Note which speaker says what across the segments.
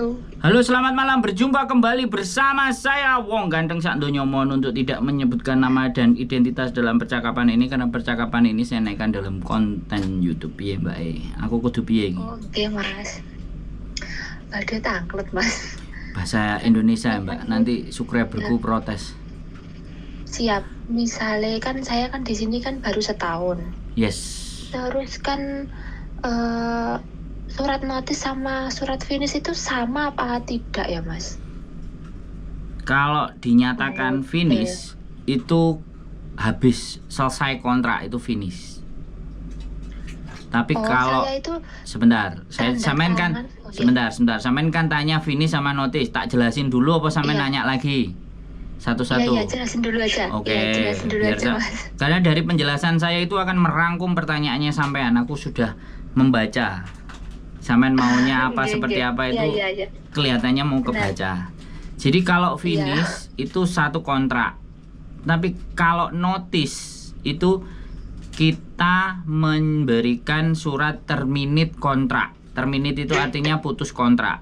Speaker 1: Halo.
Speaker 2: Halo, selamat malam. Berjumpa kembali bersama saya Wong Ganteng Sak Donya. Mohon untuk tidak menyebutkan nama dan identitas dalam percakapan ini, karena percakapan ini saya naikkan dalam konten YouTube ya, Mbak. Aku kudu piye iki?
Speaker 1: Oke, Mas. Aduh, takut, Mas.
Speaker 2: Bahasa Indonesia, Mbak. Nanti subscriberku protes.
Speaker 1: Siap. Misalnya kan saya kan di sini kan baru setahun.
Speaker 2: Yes.
Speaker 1: Terus kan surat notis sama surat finish itu sama apa tidak ya, Mas?
Speaker 2: Kalau dinyatakan finish itu habis selesai kontrak, itu finish. Tapi kalau
Speaker 1: saya itu
Speaker 2: sebentar, saya samain kan sebentar. Samain kan tanya finish sama notis. Tak jelasin dulu apa samain nanya lagi? Satu-satu.
Speaker 1: Iya, jelasin dulu aja.
Speaker 2: Oke.
Speaker 1: Ya, jelasin dulu aja, Mas.
Speaker 2: Karena dari penjelasan saya itu akan merangkum pertanyaannya sampean. Aku sudah membaca. Sampean maunya apa seperti apa itu kelihatannya mau kebaca. Jadi kalau finish itu satu kontrak. Tapi kalau notice itu kita memberikan surat terminate kontrak. Terminate itu artinya putus kontrak,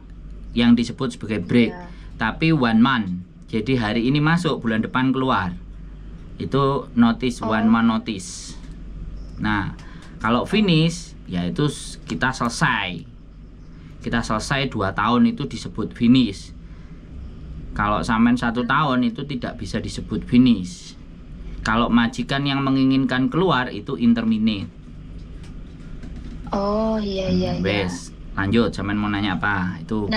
Speaker 2: yang disebut sebagai break. Tapi 1 month. Jadi hari ini masuk, bulan depan keluar. Itu notice, 1 month notice. Nah, kalau finish yaitu kita selesai. Kita selesai 2 tahun itu disebut finish. Kalau sampean 1 tahun itu tidak bisa disebut finish. Kalau majikan yang menginginkan keluar itu interminate.
Speaker 1: Oh, iya.
Speaker 2: Wes, lanjut, sampean mau nanya apa? Itu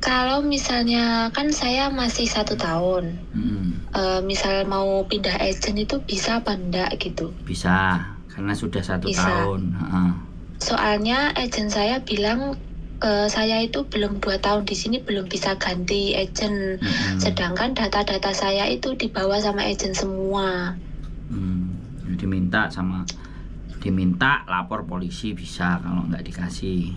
Speaker 1: kalau misalnya kan saya masih 1 tahun. Misal mau pindah agent itu bisa apa enggak gitu?
Speaker 2: Bisa, karena sudah 1 tahun.
Speaker 1: Soalnya agent saya bilang saya itu belum 2 tahun di sini belum bisa ganti agent. Sedangkan data-data saya itu dibawa sama agent semua.
Speaker 2: Diminta lapor polisi bisa, kalau nggak dikasih.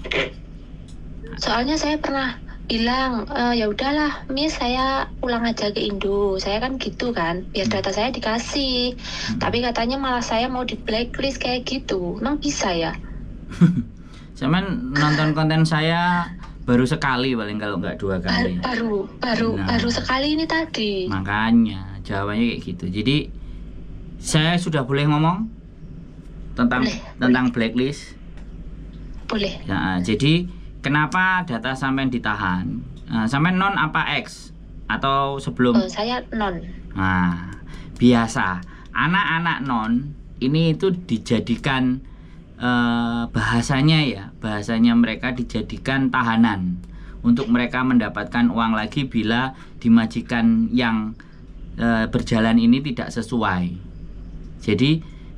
Speaker 1: Soalnya saya pernah bilang ya udahlah, Miss, saya pulang aja ke Indo. Saya kan gitu kan, biar data saya dikasih. Tapi katanya malah saya mau di blacklist kayak gitu. Emang bisa ya?
Speaker 2: Cuman nonton konten saya baru sekali, paling kalau nggak 2 kali.
Speaker 1: Baru sekali ini tadi.
Speaker 2: Makanya jawabannya kayak gitu. Jadi saya sudah boleh ngomong tentang blacklist.
Speaker 1: Boleh.
Speaker 2: Nah, jadi kenapa data sampean ditahan? Sampean non apa X atau sebelum?
Speaker 1: Saya non.
Speaker 2: Nah, biasa anak-anak non ini itu dijadikan bahasanya mereka dijadikan tahanan untuk mereka mendapatkan uang lagi bila dimajikan yang berjalan ini tidak sesuai. Jadi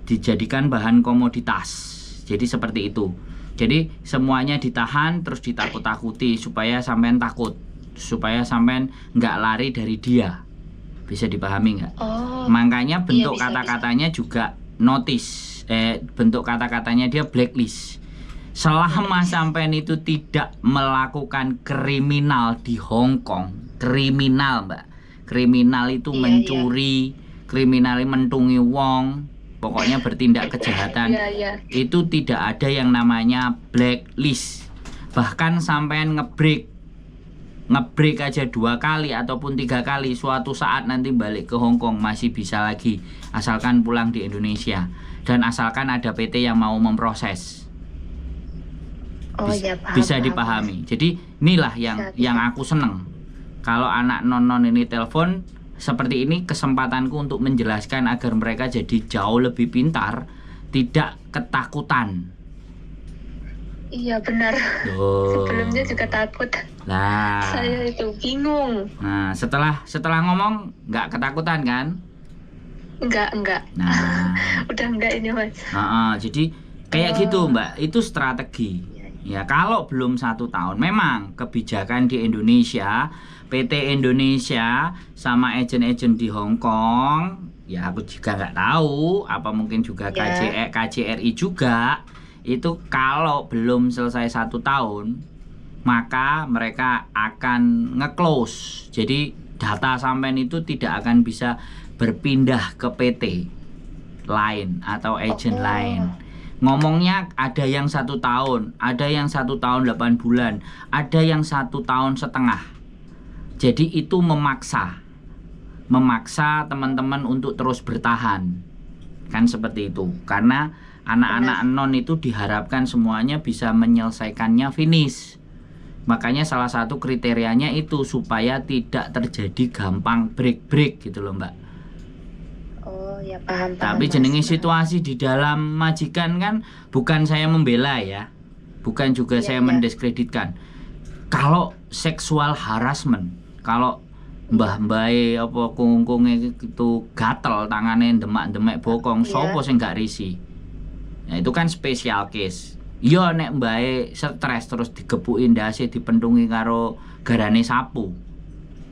Speaker 2: dijadikan bahan komoditas. Jadi seperti itu. Jadi semuanya ditahan terus ditakut-takuti supaya sampean takut, supaya sampean nggak lari dari dia. Bisa dipahami nggak? Makanya bentuk kata-katanya juga notice. Bentuk kata-katanya dia blacklist. Selama sampean itu tidak melakukan kriminal di Hong Kong, kriminal, Mbak. Kriminal itu mencuri, kriminal mentungi wong, pokoknya bertindak kejahatan. Itu tidak ada yang namanya blacklist. Bahkan sampean ngebreak aja 2 kali ataupun 3 kali, suatu saat nanti balik ke Hong Kong masih bisa lagi, asalkan pulang di Indonesia dan asalkan ada PT yang mau memproses. Bisa dipahami. Jadi inilah yang aku seneng. Kalau anak non ini telepon seperti ini, kesempatanku untuk menjelaskan agar mereka jadi jauh lebih pintar, tidak ketakutan.
Speaker 1: Iya, benar. Sebelumnya juga takut.
Speaker 2: Lah,
Speaker 1: saya itu bingung.
Speaker 2: Nah, setelah ngomong nggak ketakutan kan?
Speaker 1: Enggak.
Speaker 2: Nah,
Speaker 1: udah enggak ini, Mas.
Speaker 2: Jadi kayak gitu, Mbak. Itu strategi. Ya, kalau belum 1 tahun, memang kebijakan di Indonesia, PT Indonesia sama agen-agen di Hong Kong, ya aku juga nggak tahu, apa mungkin juga KJRI juga, itu kalau belum selesai 1 tahun, maka mereka akan nge-close. Jadi data sampean itu tidak akan bisa berpindah ke PT lain atau agen lain. Ngomongnya ada yang 1 tahun, ada yang 1 tahun 8 bulan, ada yang 1 tahun setengah. Jadi itu memaksa teman-teman untuk terus bertahan, kan seperti itu. Karena anak-anak non itu diharapkan semuanya bisa menyelesaikannya finish. Makanya salah satu kriterianya itu supaya tidak terjadi gampang break gitu loh Mbak.
Speaker 1: Oh ya, paham.
Speaker 2: Tapi jenenge situasi di dalam majikan kan bukan saya membela ya, bukan juga saya mendiskreditkan. Kalau seksual harassment, kalau mbah-mbahe apa kungkunge itu gatel tangane demak-demek bokong, sopo sing gak risi. Nah, itu kan special case. Iya nek mbahe stres terus digepuki ndase dipendungi karo garane sapu.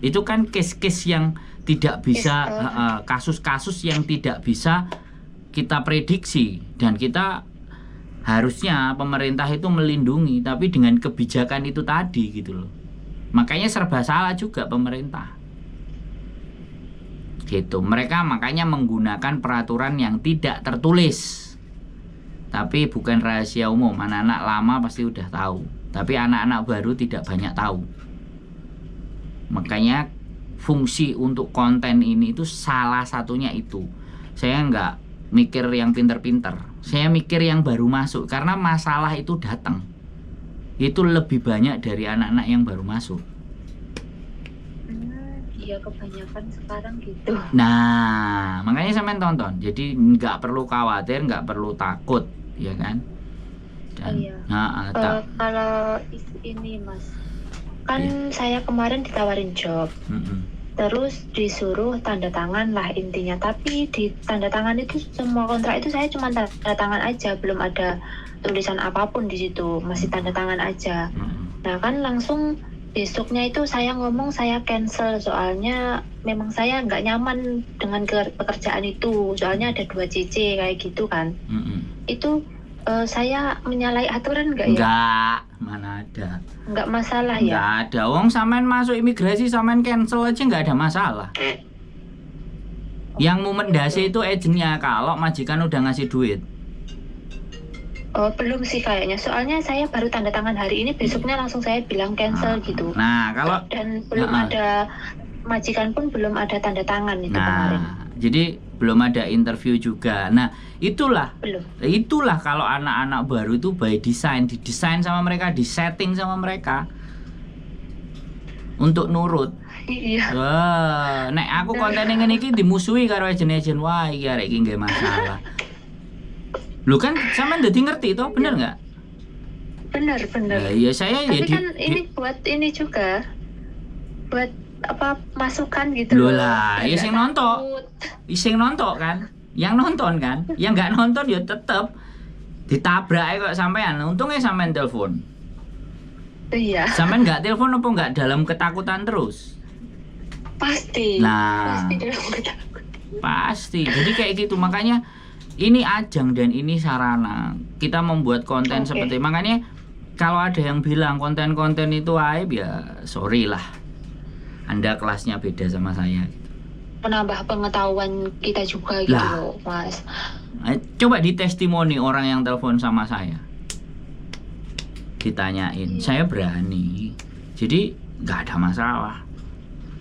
Speaker 2: Itu kan case-case yang tidak bisa, kasus-kasus yang tidak bisa kita prediksi, dan kita harusnya pemerintah itu melindungi, tapi dengan kebijakan itu tadi gitu loh. Makanya serba salah juga pemerintah. Gitu. Mereka makanya menggunakan peraturan yang tidak tertulis. Tapi bukan rahasia umum, anak-anak lama pasti udah tahu, tapi anak-anak baru tidak banyak tahu. Makanya fungsi untuk konten ini itu salah satunya itu. Saya nggak mikir yang pinter-pinter, saya mikir yang baru masuk, karena masalah itu datang itu lebih banyak dari anak-anak yang baru masuk.
Speaker 1: Iya, kebanyakan sekarang gitu.
Speaker 2: Nah, makanya sampean tonton. Jadi nggak perlu khawatir, nggak perlu takut, ya kan? Dan,
Speaker 1: kalau ini Mas, kan saya kemarin ditawarin job, terus disuruh tanda tangan lah intinya. Tapi di tanda tangan itu semua kontrak itu saya cuma tanda tangan aja, belum ada tulisan apapun di situ, masih tanda tangan aja. Nah kan langsung besoknya itu saya ngomong saya cancel, soalnya memang saya nggak nyaman dengan pekerjaan itu, soalnya ada 2 CC kayak gitu kan. Itu saya menyalahi aturan nggak ya?
Speaker 2: Nggak, mana ada.
Speaker 1: Nggak masalah ya?
Speaker 2: Nggak ada, wong sampean masuk imigrasi sampean cancel aja nggak ada masalah. Yang mau mendasi itu agennya, kalau majikan udah ngasih duit.
Speaker 1: Oh belum sih kayaknya, soalnya saya baru tanda tangan hari ini, besoknya langsung saya bilang cancel gitu.
Speaker 2: Nah kalau
Speaker 1: dan belum ada majikan pun belum ada tanda tangan itu kemarin.
Speaker 2: Jadi belum ada interview juga. Nah itulah kalau anak-anak baru itu by design, didesain sama mereka, disetting sama mereka untuk nurut.
Speaker 1: Iya.
Speaker 2: Nek aku konten ngene iki dimusuhi karo agen-agen, wah iki arek iki nggak masalah. Lu kan sampean dadi ngerti toh, bener nggak?
Speaker 1: Bener.
Speaker 2: Nah, iya saya
Speaker 1: tapi
Speaker 2: ya
Speaker 1: kan ini buat ini juga, buat apa masukan gitu
Speaker 2: loh. Lah, ya sing nonton kan, yang nonton kan, yang nggak nonton ya tetep ditabrak kok sampean. Untungnya sampean telepon.
Speaker 1: Iya.
Speaker 2: Sampean nggak telepon apa nggak dalam ketakutan terus?
Speaker 1: Pasti.
Speaker 2: Nah,
Speaker 1: pasti dalam ketakutan.
Speaker 2: Pasti. Jadi kayak gitu, makanya ini ajang dan ini sarana kita membuat konten seperti. Makanya kalau ada yang bilang konten-konten itu aib, ya sorry lah, Anda kelasnya beda sama saya gitu.
Speaker 1: Menambah pengetahuan kita juga gitu loh Mas.
Speaker 2: Coba di testimoni orang yang telepon sama saya, ditanyain, saya berani, jadi nggak ada masalah.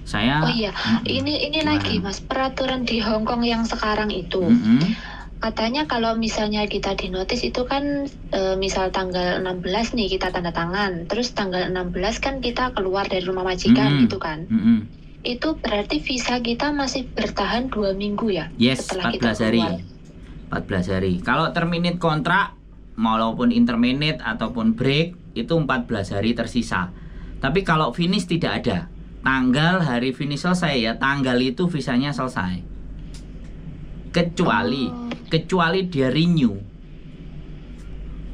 Speaker 2: Saya ini lagi Mas, peraturan di Hong Kong yang sekarang itu. Katanya kalau misalnya kita dinotis itu kan misal tanggal 16 nih kita tanda tangan, terus tanggal 16 kan kita keluar dari rumah majikan gitu kan. Itu berarti visa kita masih bertahan 2 minggu ya? Yes,
Speaker 1: setelah
Speaker 2: 14
Speaker 1: kita
Speaker 2: hari.
Speaker 1: keluar.
Speaker 2: 14 hari. Kalau terminate kontrak maupun interminate ataupun break itu 14 hari tersisa. Tapi kalau finish tidak ada. Tanggal hari finish selesai ya, tanggal itu visanya selesai. Kecuali dia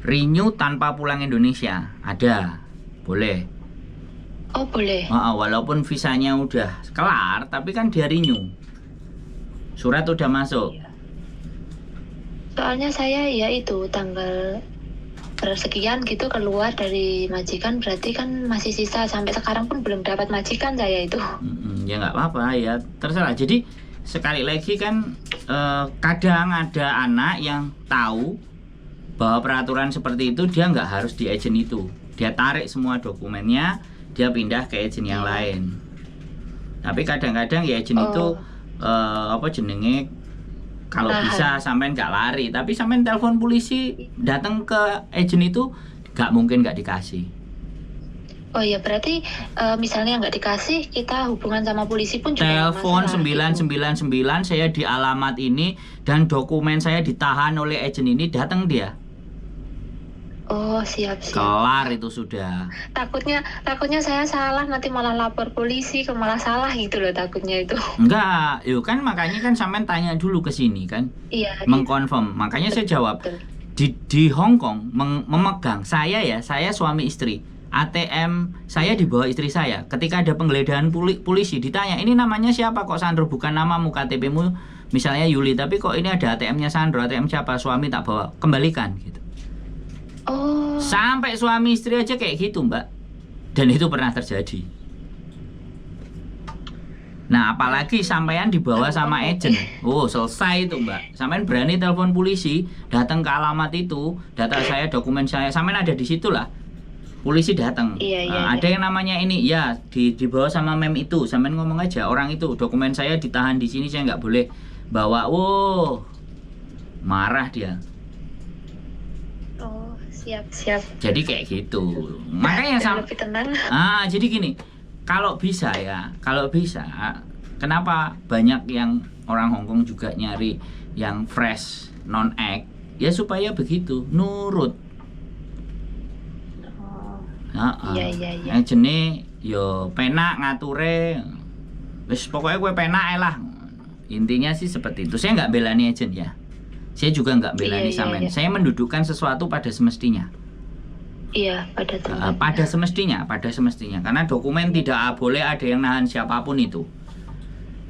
Speaker 2: renew tanpa pulang Indonesia, ada, boleh.
Speaker 1: Oh boleh.
Speaker 2: Walaupun visanya udah kelar, tapi kan dia renew, surat udah masuk.
Speaker 1: Soalnya saya ya itu tanggal bersekian gitu keluar dari majikan, berarti kan masih sisa, sampai sekarang pun belum dapat majikan saya itu.
Speaker 2: Ya nggak apa-apa ya, terserah. Jadi sekali lagi kan kadang ada anak yang tahu bahwa peraturan seperti itu dia nggak harus di agent itu. Dia tarik semua dokumennya, dia pindah ke agent yang lain. Tapi kadang-kadang ya agent itu apa jenenge, kalau bisa sampean nggak lari, tapi sampean telepon polisi datang ke agent itu nggak mungkin nggak dikasih.
Speaker 1: Oh iya, berarti misalnya nggak dikasih, kita hubungan sama polisi pun juga
Speaker 2: telepon
Speaker 1: masalah,
Speaker 2: 999 saya di alamat ini dan dokumen saya ditahan oleh agent ini, datang dia.
Speaker 1: Oh, siap.
Speaker 2: Kelar itu sudah.
Speaker 1: Takutnya saya salah, nanti malah lapor polisi, malah salah gitu loh takutnya itu.
Speaker 2: Enggak, yuk kan makanya kan sampean tanya dulu ke sini kan.
Speaker 1: Iya.
Speaker 2: Mengkonfirm. Makanya saya jawab. Di Hong Kong memegang saya suami istri. ATM saya dibawa istri saya. Ketika ada penggeledahan polisi ditanya, "Ini namanya siapa kok Sandro? Bukan namamu, KTP-mu misalnya Yuli, tapi kok ini ada ATM-nya Sandro, ATM siapa? Suami tak bawa, kembalikan," gitu.
Speaker 1: Oh.
Speaker 2: Sampai suami istri aja kayak gitu, Mbak. Dan itu pernah terjadi. Nah, apalagi sampean dibawa sama agent. Oh, selesai itu, Mbak. Sampean berani telepon polisi, datang ke alamat itu, data saya, dokumen saya, sampean ada di situ lah. Polisi datang.
Speaker 1: Iya.
Speaker 2: Ada yang namanya ini, ya dibawa sama mem itu. Sampean ngomong aja, orang itu dokumen saya ditahan di sini, saya nggak boleh bawa. Wow, marah dia.
Speaker 1: Oh, siap.
Speaker 2: Jadi kayak gitu. Makanya
Speaker 1: lebih tenang.
Speaker 2: Jadi gini, kalau bisa, kenapa banyak yang orang Hongkong juga nyari yang fresh, non act, ya supaya begitu, nurut.
Speaker 1: Iya.
Speaker 2: Jenenge yo penak ngature. Wis pokoknya gue penak lah. Intinya sih seperti itu. Saya nggak belani agent ya. Saya juga nggak belani sampean. Saya mendudukkan sesuatu pada semestinya.
Speaker 1: Iya,
Speaker 2: pada semestinya. Karena dokumen tidak boleh ada yang nahan siapapun itu.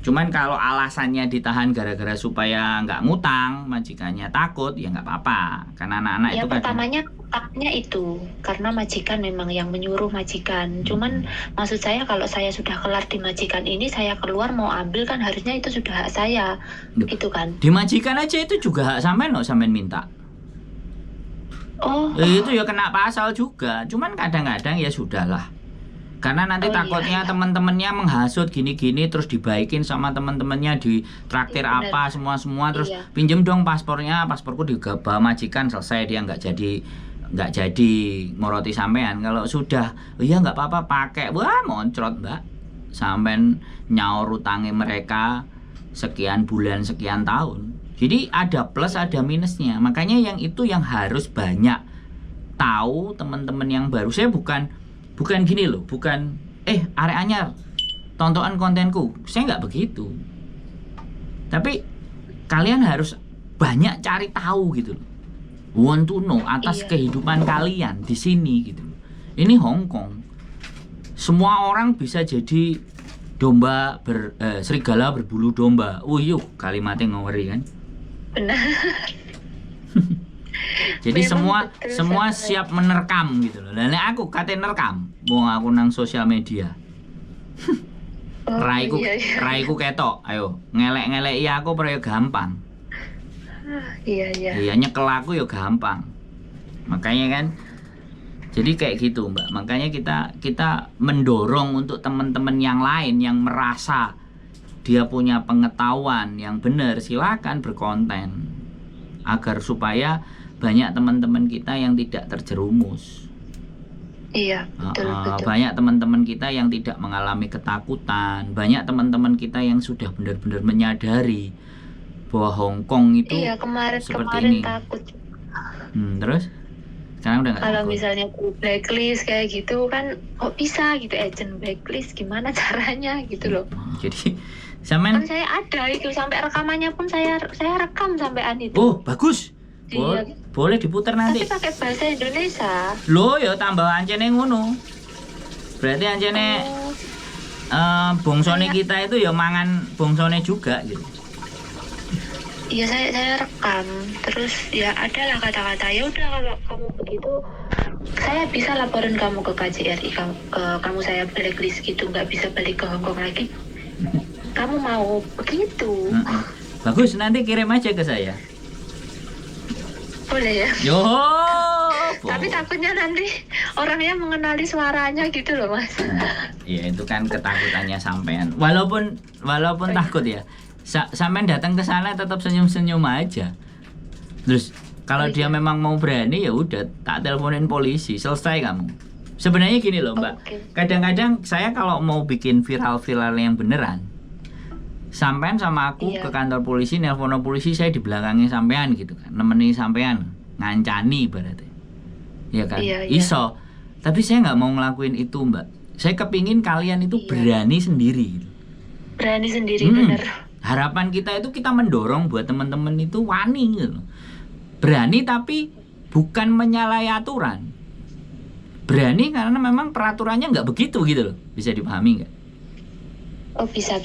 Speaker 2: Cuman kalau alasannya ditahan gara-gara supaya nggak ngutang, majikannya takut, ya nggak apa-apa. Karena anak-anak
Speaker 1: ya,
Speaker 2: itu
Speaker 1: pertamanya takutnya itu karena majikan memang yang menyuruh majikan. Cuman maksud saya kalau saya sudah kelar di majikan ini, saya keluar mau ambil kan harusnya itu sudah hak saya. Gitu kan.
Speaker 2: Di majikan aja itu juga hak sampean kok, sampean minta.
Speaker 1: Oh.
Speaker 2: Itu ya kena pasal juga. Cuman kadang-kadang ya sudahlah. Karena nanti takutnya teman-temannya menghasut gini-gini, terus dibaikin sama teman-temannya, di traktir apa semua terus pinjem dong pasporku dibawa majikan, selesai, dia nggak jadi ngoroti sampean. Kalau sudah ya nggak apa-apa pakai, wah moncrot Mbak, sampean nyaur utangnya mereka sekian bulan sekian tahun. Jadi ada plus ada minusnya. Makanya yang itu yang harus banyak tahu teman-teman yang baru. Saya bukan gini loh, bukan arek anyar tontonan kontenku, saya nggak begitu. Tapi kalian harus banyak cari tahu gitu loh, want to know atas kehidupan kalian di sini gitu loh. Ini Hong Kong, semua orang bisa jadi domba serigala berbulu domba. Yuk kalimatnya ngawari kan.
Speaker 1: Benar.
Speaker 2: Jadi
Speaker 1: memang
Speaker 2: semua siap menerkam gitu loh. Dan aku katanya nerekam, mau aku nang sosial media. Raiku ketok, ayo ngelek ya aku perlu gampang. Iya nyekel aku ya gampang. Makanya kan, jadi kayak gitu Mbak. Makanya kita mendorong untuk teman-teman yang lain yang merasa dia punya pengetahuan yang benar, silakan berkonten agar supaya banyak teman-teman kita yang tidak terjerumus.
Speaker 1: Iya, betul.
Speaker 2: Banyak teman-teman kita yang tidak mengalami ketakutan. Banyak teman-teman kita yang sudah benar-benar menyadari bahwa Hong Kong itu
Speaker 1: kemarin
Speaker 2: ini.
Speaker 1: Takut.
Speaker 2: Terus? Sekarang udah nggak takut.
Speaker 1: Kalau misalnya blacklist kayak gitu kan, kok bisa gitu agent blacklist, gimana caranya gitu loh.
Speaker 2: Jadi kan
Speaker 1: saya ada itu, sampai rekamannya pun saya rekam sampean itu.
Speaker 2: Oh, bagus. Boleh diputar nanti.
Speaker 1: Tapi pakai bahasa Indonesia.
Speaker 2: Loh, ya tambah ancene ngono. Berarti ancene bongsone kita itu ya mangan bongsone juga gitu.
Speaker 1: Iya, saya rekam. Terus ya adalah kata-kata, ya udah kalau kamu begitu saya bisa laporin kamu ke KJRI, kamu saya blacklist gitu, nggak bisa balik ke Hong Kong lagi. Kamu mau begitu?
Speaker 2: Bagus, nanti kirim aja ke saya.
Speaker 1: Boleh ya?
Speaker 2: Yo.
Speaker 1: Tapi takutnya nanti orangnya mengenali suaranya gitu loh, Mas.
Speaker 2: Ya itu kan ketakutannya sampean. Walaupun takut ya. Sampean datang ke sana tetap senyum-senyum aja. Terus kalau dia memang mau berani ya udah tak teleponin polisi, selesai kamu. Sebenarnya gini loh, Mbak. Kadang-kadang saya kalau mau bikin viral-viral yang beneran, sampean sama aku ke kantor polisi, nelpon polisi, saya di belakangnya sampean gitu kan, nemeni sampean, ngancani berarti. Ya kan? Iso. Tapi saya nggak mau ngelakuin itu, Mbak. Saya kepingin kalian itu berani sendiri.
Speaker 1: Berani sendiri, bener.
Speaker 2: Harapan kita itu kita mendorong buat teman-teman itu wani gitu. Berani tapi bukan menyalahi aturan. Berani karena memang peraturannya nggak begitu gitu loh. Bisa dipahami nggak?
Speaker 1: Oh bisa.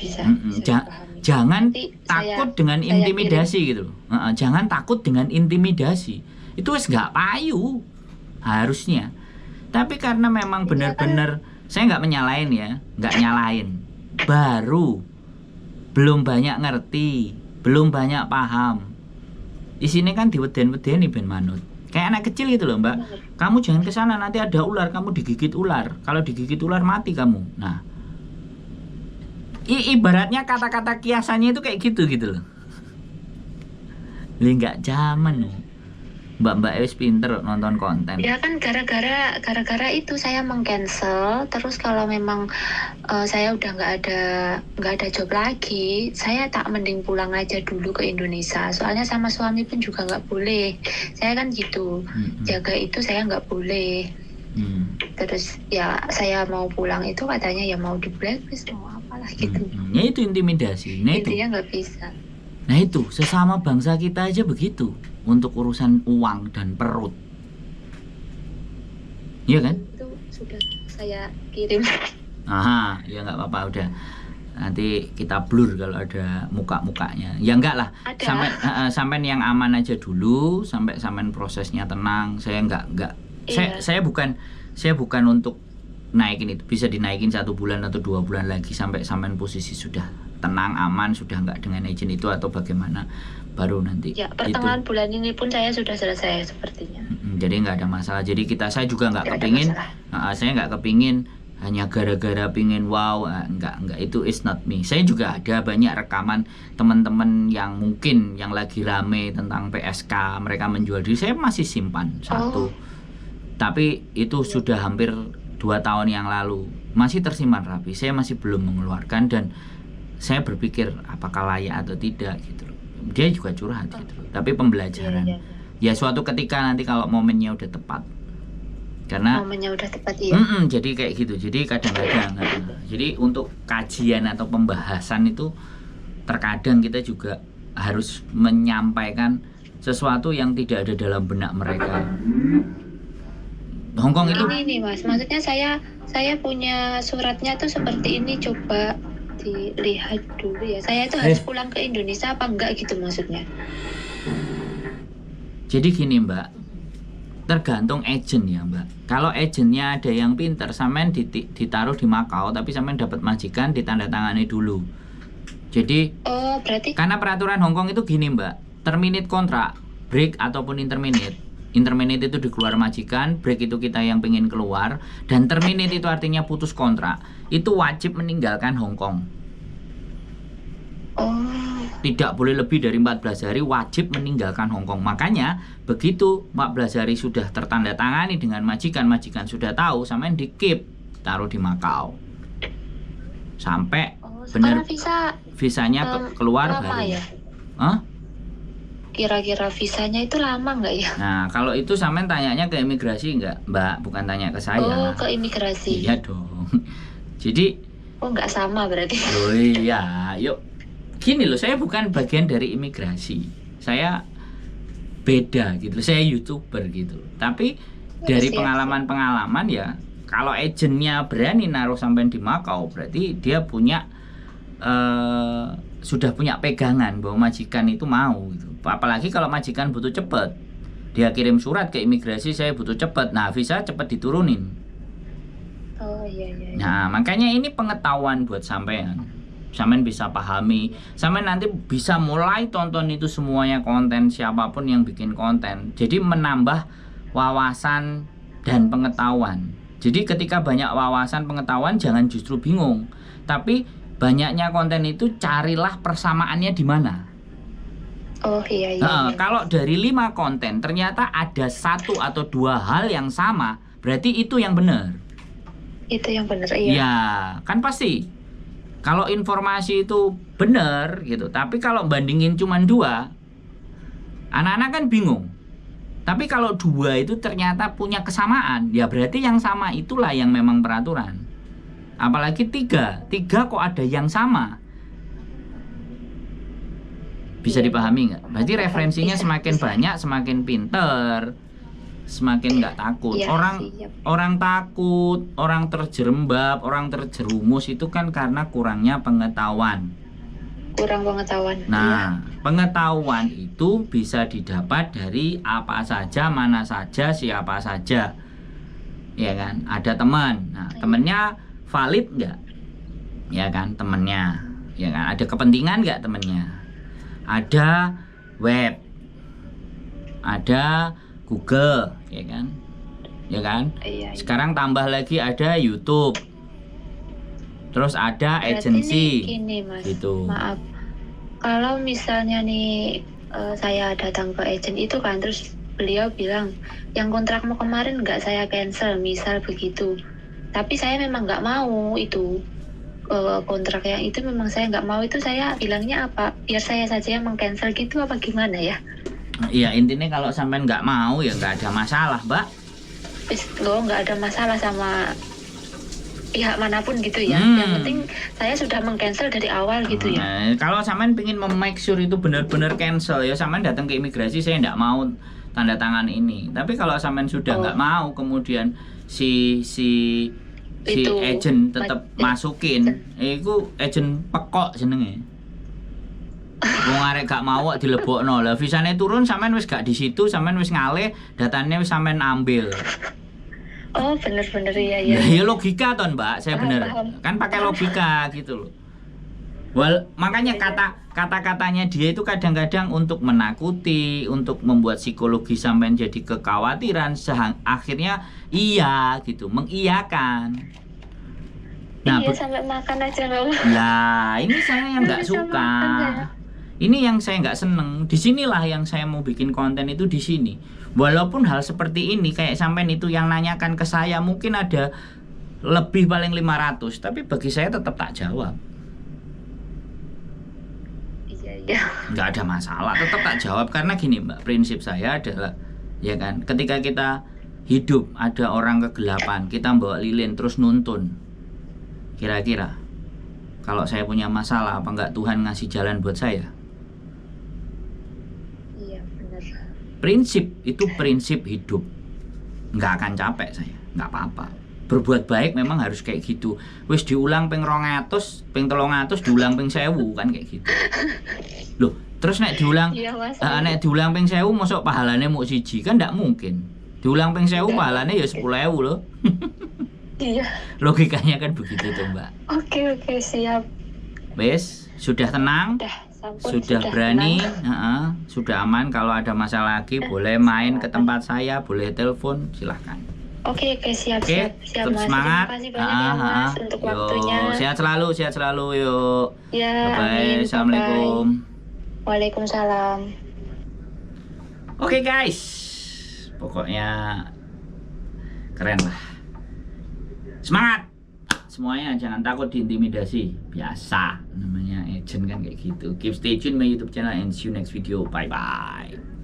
Speaker 2: Jangan takut dengan intimidasi gitu loh. Jangan takut dengan intimidasi. Itu wes nggak payu harusnya. Tapi karena memang benar-benar saya nggak menyalahin ya, nggak nyalahin. Baru belum banyak ngerti, belum banyak paham. Di sini kan diweden-wedeni ben manut. Kayak anak kecil gitu loh, Mbak. Kamu jangan ke sana, nanti ada ular, kamu digigit ular. Kalau digigit ular mati kamu. Nah, ibaratnya kata-kata kiasannya itu kayak gitu loh. Li nggak zaman. Mbak wis pinter nonton konten.
Speaker 1: Ya kan gara-gara itu saya meng-cancel. Terus kalau memang saya udah nggak ada job lagi, saya tak mending pulang aja dulu ke Indonesia. Soalnya sama suami pun juga nggak boleh. Saya kan gitu, jaga itu saya nggak boleh. Terus ya saya mau pulang itu katanya ya mau di blacklist mau apalah gitu.
Speaker 2: Ya itu intimidasi. Nah,
Speaker 1: intinya nggak bisa.
Speaker 2: Nah itu sesama bangsa kita aja begitu untuk urusan uang dan perut, iya kan?
Speaker 1: Itu sudah saya kirim.
Speaker 2: Aha, ya nggak apa-apa udah. Nanti kita blur kalau ada muka-mukanya. Ya enggak lah. Sampai yang aman aja dulu, sampai prosesnya tenang. Saya enggak. Iya. Saya bukan untuk naikin itu. Bisa dinaikin 1 bulan atau 2 bulan lagi sampai posisi sudah tenang, aman, sudah enggak dengan izin itu atau bagaimana, baru nanti.
Speaker 1: Ya, pertengahan bulan ini pun saya sudah selesai sepertinya.
Speaker 2: Jadi enggak ada masalah. Jadi saya juga enggak kepingin. Saya enggak kepingin hanya gara-gara pingin wow, enggak, itu is not me. Saya juga ada banyak rekaman teman-teman yang mungkin yang lagi rame tentang PSK, mereka menjual diri, saya masih simpan satu. Tapi itu sudah hampir 2 tahun yang lalu, masih tersimpan rapi. Saya masih belum mengeluarkan dan saya berpikir apakah layak atau tidak gitu loh. Dia juga curhat gitu loh. Tapi pembelajaran. Ya suatu ketika nanti kalau momennya udah tepat. Karena
Speaker 1: momennya udah tepat ya.
Speaker 2: Jadi kayak gitu. Jadi kadang-kadang jadi untuk kajian atau pembahasan itu terkadang kita juga harus menyampaikan sesuatu yang tidak ada dalam benak mereka. Hongkong itu
Speaker 1: ini Mas, maksudnya saya punya suratnya tuh seperti ini, coba dilihat dulu ya. Saya itu harus pulang ke Indonesia apa enggak gitu maksudnya.
Speaker 2: Jadi gini Mbak, tergantung agent ya Mbak. Kalau agentnya ada yang pinter, sampean ditaruh di Makau, tapi sampean dapat majikan ditandatangani dulu. Jadi
Speaker 1: berarti
Speaker 2: karena peraturan Hongkong itu gini Mbak, terminate kontrak, break ataupun interminate. Interminate itu dikeluar majikan, break itu kita yang pengen keluar, dan terminate itu artinya putus kontrak. Itu wajib meninggalkan Hongkong. Tidak boleh lebih dari 14 hari wajib meninggalkan Hongkong. Makanya begitu 14 hari sudah tertandatangani dengan majikan sudah tahu, sampean di keep, taruh di Makau. Sampai benar visanya keluar baru.
Speaker 1: Ya? Kira-kira visanya itu lama nggak ya?
Speaker 2: Nah, kalau itu sampean tanyanya ke imigrasi nggak, Mbak? Bukan tanya ke saya.
Speaker 1: Ke imigrasi.
Speaker 2: Iya dong. Jadi
Speaker 1: nggak sama berarti.
Speaker 2: Oh iya, yuk. Gini loh, saya bukan bagian dari imigrasi. Saya beda gitu. Saya YouTuber gitu. Tapi dari pengalaman-pengalaman ya, kalau agentnya berani naruh sampean di Makau, berarti dia punya sudah punya pegangan bahwa majikan itu mau gitu. Apalagi kalau majikan butuh cepet, dia kirim surat ke imigrasi, saya butuh cepet, nah visa cepet diturunin.
Speaker 1: Iya.
Speaker 2: Nah makanya ini pengetahuan buat sampean. Sampean bisa pahami, sampean nanti bisa mulai tonton itu semuanya konten siapapun yang bikin konten. Jadi menambah wawasan dan pengetahuan. Jadi ketika banyak wawasan pengetahuan jangan justru bingung, tapi banyaknya konten itu carilah persamaannya di mana.
Speaker 1: Oh iya iya.
Speaker 2: Kalau dari 5 konten ternyata ada 1 atau 2 hal yang sama, berarti itu yang benar.
Speaker 1: Itu yang benar, iya.
Speaker 2: Ya, kan pasti. Kalau informasi itu benar gitu, tapi kalau bandingin cuma 2, anak-anak kan bingung. Tapi kalau 2 itu ternyata punya kesamaan, ya berarti yang sama itulah yang memang peraturan. Apalagi 3 kok ada yang sama. Bisa dipahami nggak? Berarti referensinya semakin banyak, semakin pinter, semakin nggak takut.
Speaker 1: Iya,
Speaker 2: Orang takut, orang terjerembab, orang terjerumus itu kan karena kurangnya pengetahuan.
Speaker 1: Kurang pengetahuan.
Speaker 2: Nah, pengetahuan itu bisa didapat dari apa saja, mana saja, siapa saja. Ya kan? Ada teman. Nah, temennya valid nggak? Ya kan, temennya. Ya kan? Ada kepentingan nggak temennya? Ada web. Ada Google, ya kan? Ya kan?
Speaker 1: Iya.
Speaker 2: Sekarang tambah lagi ada YouTube. Terus ada
Speaker 1: Berarti
Speaker 2: agensi.
Speaker 1: Gini, Mas.
Speaker 2: Gitu.
Speaker 1: Maaf. Kalau misalnya nih saya datang ke agen itu kan, terus beliau bilang, yang kontrakmu kemarin nggak saya cancel, misal begitu. Tapi saya memang nggak mau itu. Kontrak yang itu memang saya nggak mau, itu saya bilangnya apa? Biar saya saja yang meng-cancel gitu apa gimana ya?
Speaker 2: Iya, intinya kalau sampean nggak mau ya nggak ada masalah, Mbak.
Speaker 1: Nggak ada masalah sama pihak manapun gitu ya. Yang penting saya sudah meng-cancel dari awal gitu ya.
Speaker 2: Kalau sampean pingin make sure itu benar-benar cancel ya sampean datang ke imigrasi, saya nggak mau tanda tangan ini. Tapi kalau sampean sudah nggak mau, kemudian si agent tetap masukin, itu agent pekok jenenge. Wong arek gak mau dilebokno. Lah visane turun sampean wis gak di situ, sampean wis ngalih, datanya wis sampean ambil.
Speaker 1: Oh, bener-bener ya.
Speaker 2: Ya logika ton, Mbak. Saya bener. Kan pakai logika gitu loh. Makanya kata-katanya dia itu kadang-kadang untuk menakuti, untuk membuat psikologi sampean jadi kekhawatiran, akhirnya iya gitu, mengiyakan. Nah,
Speaker 1: iya, sampai makan aja nggak mau.
Speaker 2: Lah, ini saya yang nggak suka. Ini yang saya nggak seneng. Disinilah yang saya mau bikin konten itu di sini. Walaupun hal seperti ini kayak sampean itu yang nanyakan ke saya mungkin ada lebih paling 500, tapi bagi saya tetap tak jawab.
Speaker 1: Iya.
Speaker 2: Nggak ada masalah, tetap tak jawab karena gini Mbak, prinsip saya adalah ya kan, ketika kita hidup ada orang kegelapan, kita bawa lilin terus nuntun. Kira-kira kalau saya punya masalah apa enggak Tuhan ngasih jalan buat saya?
Speaker 1: Iya, benar.
Speaker 2: Prinsip itu prinsip hidup. Nggak akan capek saya, nggak apa-apa. Berbuat baik memang harus kayak gitu. Wis diulang ping 200, ping 300 diulang ping 1000 kan kayak gitu. Loh, terus nek diulang nek diulang ping 1000 mosok pahalane mau 1 kan ndak mungkin. Diulang ping 1000 pahalane ya 10.000 loh.
Speaker 1: Iya.
Speaker 2: Logikanya kan begitu tuh, Mbak.
Speaker 1: Oke, siap.
Speaker 2: Wes, sudah tenang? Sudah berani, sudah aman. Kalau ada masalah lagi boleh main ke tempat saya, boleh telepon, silahkan.
Speaker 1: Oke, siap.
Speaker 2: Tetap
Speaker 1: Mas.
Speaker 2: semangat.
Speaker 1: Terima kasih banyak ya, Mas, untuk waktunya.
Speaker 2: Sehat selalu, yuk.
Speaker 1: Ya,
Speaker 2: Bye. Assalamualaikum.
Speaker 1: Waalaikumsalam.
Speaker 2: Oke guys, pokoknya keren lah. Semangat semuanya, jangan takut diintimidasi, biasa namanya agent kan kayak gitu. Keep stay tune my YouTube channel and see you next video. Bye bye.